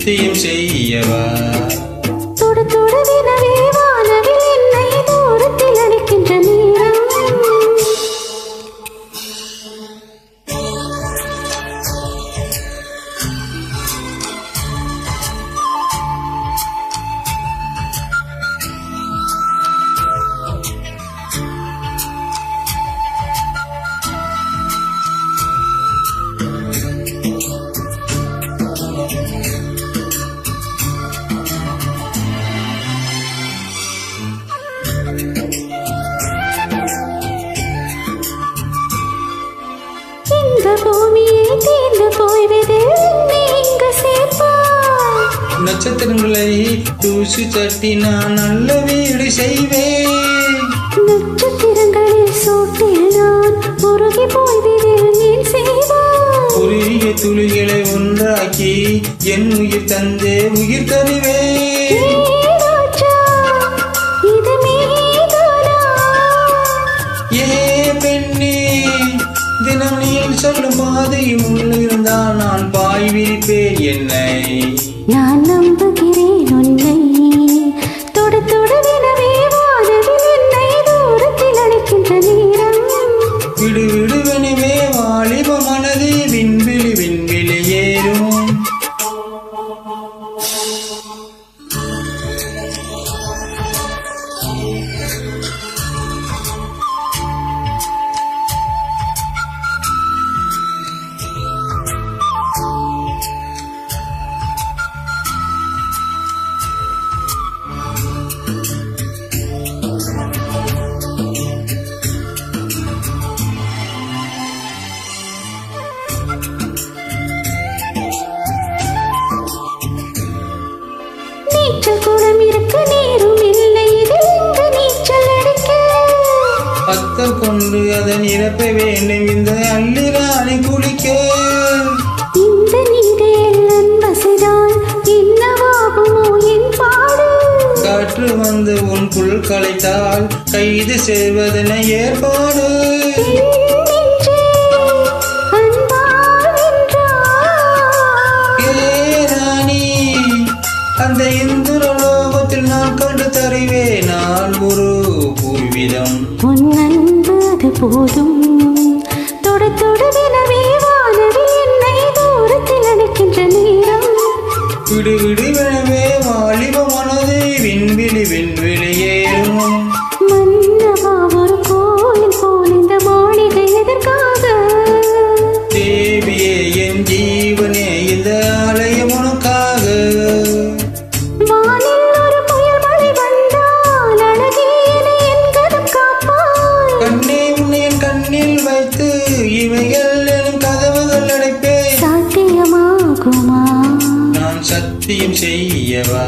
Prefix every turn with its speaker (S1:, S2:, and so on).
S1: சத்தியம் செய்யவா
S2: தொடு தொடுவினவே வானவில் என்னை தூரத்தில் அழைக்கின்ற நேரம் பூமியை தீர்ந்து போய்விடு நீங்க சேர்ப்பார்
S1: நட்சத்திரங்களை தூசி தட்டி நான் நல்ல வீடு செய்வேன்
S2: நட்சத்திரங்களில் சோட்டில் நான் உருகி போய்விடு நீ செய்வார்
S1: உருகிய துளிகளை ஒன்றாக்கி என் உயிர் தந்தே உயிர் தருவேன் தினம் நீ சொல்லும் பாதையும் உள்ளிருந்தால் நான் பாய் விரிப்பேன் என்னை
S2: நான் நம்புகிறேன் உன்னை தொடு தொடுவினவே வானவில் என்னை தூரத்தில் அழைக்கின்ற நேரம்
S1: விடு விடுவெனவே வாலிப மனது விண்வெளி விண்வெளி ஏறும்
S2: நீச்சல் குளம் இருக்க நீரும் இல்லை இதில் இங்கு நீச்சல் அடிக்க
S1: பத்தம் கொண்டு அதன் இறப்ப வேண்டும் இந்த அள்ளிராணி குளிக்க
S2: இந்த நீரையில் அன்பசைதான் என்னவாகுமோ என் பாடு
S1: காற்று வந்து உன் புல் களைத்தால் கைது செய்வதென ஏற்பாடு அந்த இந்துரலோகத்தில் நான் கண்டு தருவேன் நான் ஒரு பூவிதம்
S2: உன் அன்பு அது போதும் தொடு தொடுவினவே வானவில் என்னை தூரத்தில் அழைக்கின்ற நேரம்
S1: விடு விடுவெனவே வாலிப மனது விண்வெளி விண்வெளி ஏறும்
S2: மன்னவா ஒரு கோயில் போல் இந்த மாளிகை எதற்காக
S1: தேவியே என் ஜீவனே இந்த ஆலயம் உனக்காக வைத்து இவைகள் எனும் கதவுகள் அடைப்பேன்
S2: சாத்தியமாகுமா
S1: நான் சத்தியம் செய்யவா